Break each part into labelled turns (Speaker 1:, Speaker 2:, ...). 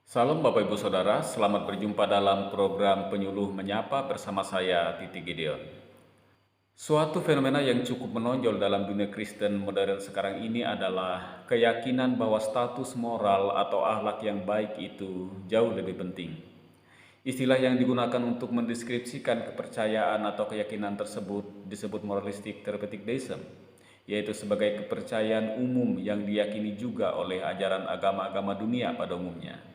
Speaker 1: Salam Bapak Ibu Saudara, selamat berjumpa dalam program Penyuluh Menyapa bersama saya Titi Gideon. Suatu fenomena yang cukup menonjol dalam dunia Kristen modern sekarang ini adalah keyakinan bahwa status moral atau akhlak yang baik itu jauh lebih penting. Istilah yang digunakan untuk mendeskripsikan kepercayaan atau keyakinan tersebut disebut moralistic therapeutic deism, yaitu sebagai kepercayaan umum yang diyakini juga oleh ajaran agama-agama dunia pada umumnya.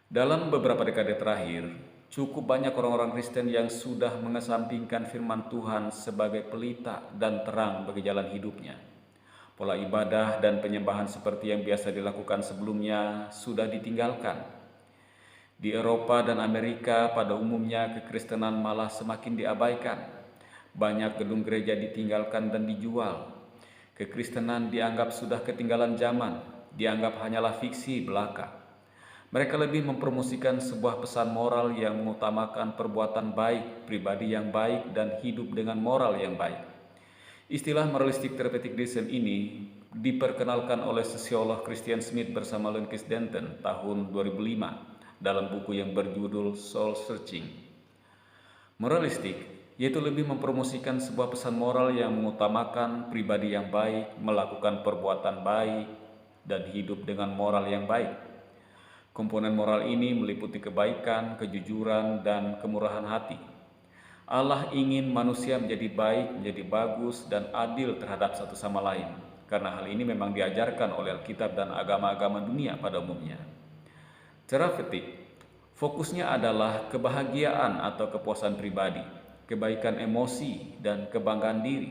Speaker 1: Dalam beberapa dekade terakhir, cukup banyak orang-orang Kristen yang sudah mengesampingkan firman Tuhan sebagai pelita dan terang bagi jalan hidupnya. Pola ibadah dan penyembahan seperti yang biasa dilakukan sebelumnya sudah ditinggalkan. Di Eropa dan Amerika pada umumnya kekristenan malah semakin diabaikan. Banyak gedung gereja ditinggalkan dan dijual. Kekristenan dianggap sudah ketinggalan zaman, dianggap hanyalah fiksi belaka. Mereka lebih mempromosikan sebuah pesan moral yang mengutamakan perbuatan baik, pribadi yang baik, dan hidup dengan moral yang baik. Istilah moralistic therapeutic deism ini diperkenalkan oleh sosiolog Christian Smith bersama Lucas Denton tahun 2005 dalam buku yang berjudul Soul Searching. Moralistik yaitu lebih mempromosikan sebuah pesan moral yang mengutamakan pribadi yang baik, melakukan perbuatan baik, dan hidup dengan moral yang baik. Komponen moral ini meliputi kebaikan, kejujuran, dan kemurahan hati. Allah ingin manusia menjadi baik, menjadi bagus, dan adil terhadap satu sama lain. Karena hal ini memang diajarkan oleh Alkitab dan agama-agama dunia pada umumnya. Terapeutik, fokusnya adalah kebahagiaan atau kepuasan pribadi, kebaikan emosi, dan kebanggaan diri.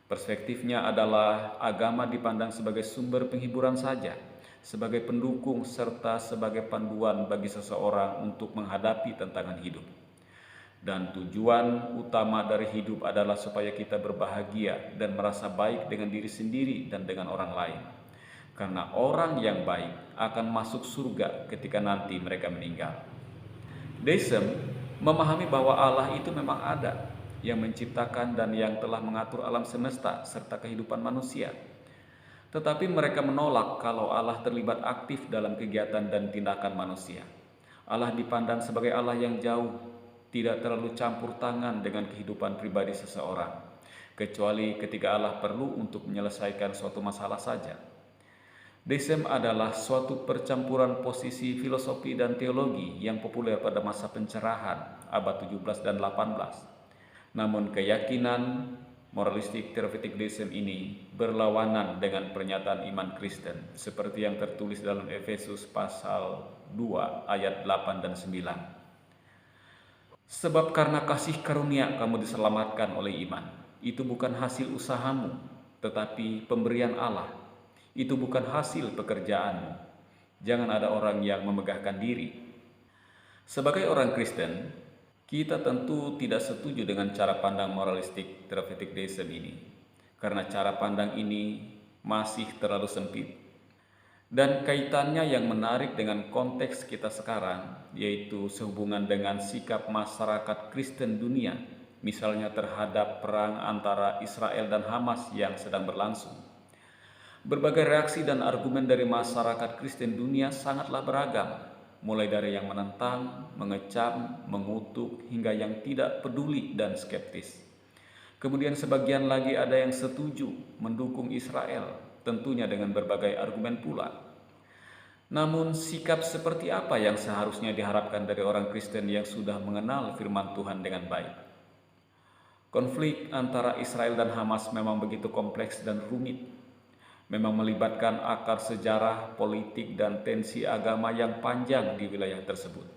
Speaker 1: Perspektifnya adalah agama dipandang sebagai sumber penghiburan saja, sebagai pendukung serta sebagai panduan bagi seseorang untuk menghadapi tantangan hidup. Dan tujuan utama dari hidup adalah supaya kita berbahagia dan merasa baik dengan diri sendiri dan dengan orang lain. Karena orang yang baik akan masuk surga ketika nanti mereka meninggal. Deism memahami bahwa Allah itu memang ada, yang menciptakan dan yang telah mengatur alam semesta serta kehidupan manusia. Tetapi mereka menolak kalau Allah terlibat aktif dalam kegiatan dan tindakan manusia. Allah dipandang sebagai Allah yang jauh, tidak terlalu campur tangan dengan kehidupan pribadi seseorang, kecuali ketika Allah perlu untuk menyelesaikan suatu masalah saja. Deism adalah suatu percampuran posisi filosofi dan teologi yang populer pada masa pencerahan abad 17 dan 18. Namun keyakinan moralistic therapeutic deism ini berlawanan dengan pernyataan iman Kristen seperti yang tertulis dalam Efesus pasal 2 ayat 8 dan 9. Sebab karena kasih karunia kamu diselamatkan oleh iman. Itu bukan hasil usahamu, tetapi pemberian Allah. Itu bukan hasil pekerjaanmu. Jangan ada orang yang memegahkan diri. Sebagai orang Kristen, kita tentu tidak setuju dengan cara pandang moralistic therapeutic deism ini, karena cara pandang ini masih terlalu sempit. Dan kaitannya yang menarik dengan konteks kita sekarang, yaitu sehubungan dengan sikap masyarakat Kristen dunia, misalnya terhadap perang antara Israel dan Hamas yang sedang berlangsung. Berbagai reaksi dan argumen dari masyarakat Kristen dunia sangatlah beragam, mulai dari yang menentang, mengecam, mengutuk, hingga yang tidak peduli dan skeptis. Kemudian sebagian lagi ada yang setuju mendukung Israel, tentunya dengan berbagai argumen pula. Namun sikap seperti apa yang seharusnya diharapkan dari orang Kristen yang sudah mengenal firman Tuhan dengan baik? Konflik antara Israel dan Hamas memang begitu kompleks dan rumit. Memang melibatkan akar sejarah, politik, dan tensi agama yang panjang di wilayah tersebut.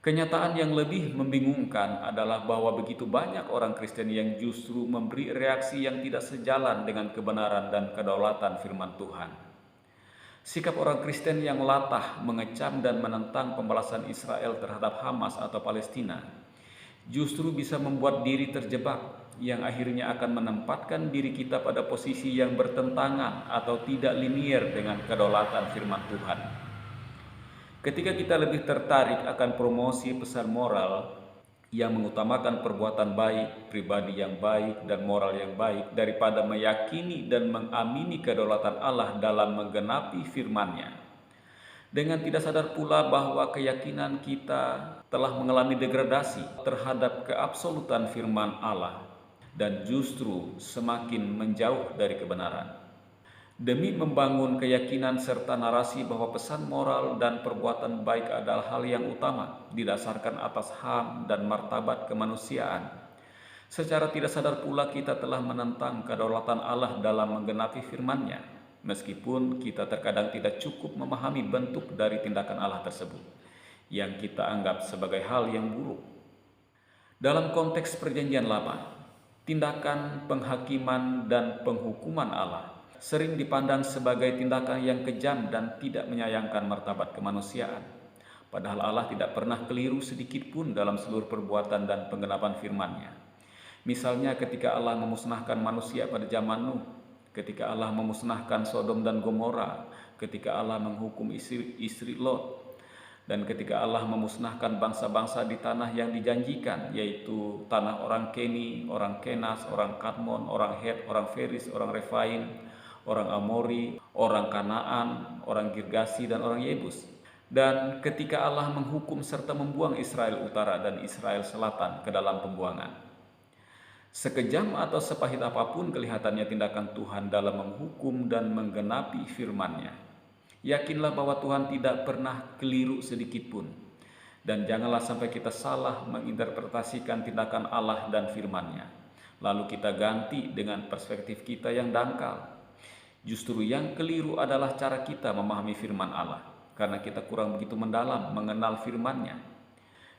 Speaker 1: Kenyataan yang lebih membingungkan adalah bahwa begitu banyak orang Kristen yang justru memberi reaksi yang tidak sejalan dengan kebenaran dan kedaulatan firman Tuhan. Sikap orang Kristen yang latah mengecam dan menentang pembalasan Israel terhadap Hamas atau Palestina justru bisa membuat diri terjebak, yang akhirnya akan menempatkan diri kita pada posisi yang bertentangan atau tidak linier dengan kedaulatan firman Tuhan. Ketika kita lebih tertarik akan promosi pesan moral yang mengutamakan perbuatan baik, pribadi yang baik, dan moral yang baik daripada meyakini dan mengamini kedaulatan Allah dalam menggenapi firman-Nya, Dengan tidak sadar pula bahwa keyakinan kita telah mengalami degradasi terhadap keabsolutan firman Allah dan justru semakin menjauh dari kebenaran. Demi membangun keyakinan serta narasi bahwa pesan moral dan perbuatan baik adalah hal yang utama didasarkan atas HAM dan martabat kemanusiaan. Secara tidak sadar pula kita telah menentang kedaulatan Allah dalam menggenapi firman-Nya, meskipun kita terkadang tidak cukup memahami bentuk dari tindakan Allah tersebut, yang kita anggap sebagai hal yang buruk. Dalam konteks Perjanjian Lama, tindakan penghakiman dan penghukuman Allah sering dipandang sebagai tindakan yang kejam dan tidak menyayangkan martabat kemanusiaan. Padahal Allah tidak pernah keliru sedikit pun dalam seluruh perbuatan dan penggenapan firman-Nya. Misalnya ketika Allah memusnahkan manusia pada zaman Nuh, ketika Allah memusnahkan Sodom dan Gomora, ketika Allah menghukum istri Lot, dan ketika Allah memusnahkan bangsa-bangsa di tanah yang dijanjikan, yaitu tanah orang Keni, orang Kenas, orang Kadmon, orang Het, orang Feris, orang Refaim, orang Amori, orang Kanaan, orang Girgasi, dan orang Yebus. Dan ketika Allah menghukum serta membuang Israel Utara dan Israel Selatan ke dalam pembuangan. Sekejam atau sepahit apapun kelihatannya tindakan Tuhan dalam menghukum dan menggenapi firman-Nya, yakinlah bahwa Tuhan tidak pernah keliru sedikit pun. Dan janganlah sampai kita salah menginterpretasikan tindakan Allah dan firman-Nya, lalu kita ganti dengan perspektif kita yang dangkal. Justru yang keliru adalah cara kita memahami firman Allah, karena kita kurang begitu mendalam mengenal firman-Nya.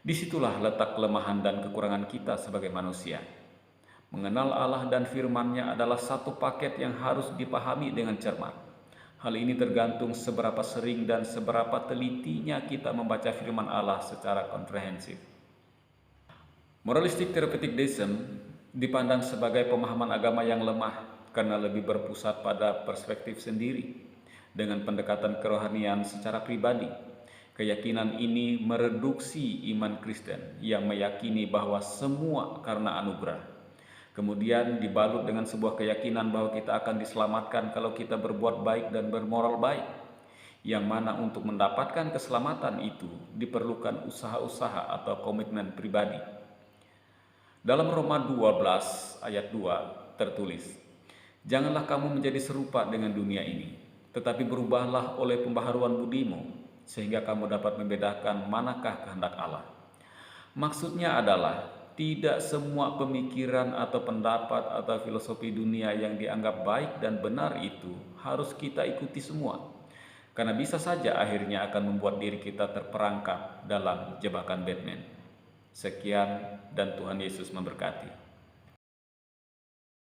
Speaker 1: Disitulah letak kelemahan dan kekurangan kita sebagai manusia. Mengenal Allah dan firman-Nya adalah satu paket yang harus dipahami dengan cermat. Hal ini tergantung seberapa sering dan seberapa telitinya kita membaca firman Allah secara komprehensif. Moralistic therapeutic deism dipandang sebagai pemahaman agama yang lemah karena lebih berpusat pada perspektif sendiri dengan pendekatan kerohanian secara pribadi. Keyakinan ini mereduksi iman Kristen yang meyakini bahwa semua karena anugerah. Kemudian dibalut dengan sebuah keyakinan bahwa kita akan diselamatkan kalau kita berbuat baik dan bermoral baik, yang mana untuk mendapatkan keselamatan itu diperlukan usaha-usaha atau komitmen pribadi. Dalam Roma 12 ayat 2 tertulis, "Janganlah kamu menjadi serupa dengan dunia ini, tetapi berubahlah oleh pembaharuan budimu, sehingga kamu dapat membedakan manakah kehendak Allah." Maksudnya adalah tidak semua pemikiran atau pendapat atau filosofi dunia yang dianggap baik dan benar itu harus kita ikuti semua, karena bisa saja akhirnya akan membuat diri kita terperangkap dalam jebakan Batman. Sekian dan Tuhan Yesus memberkati.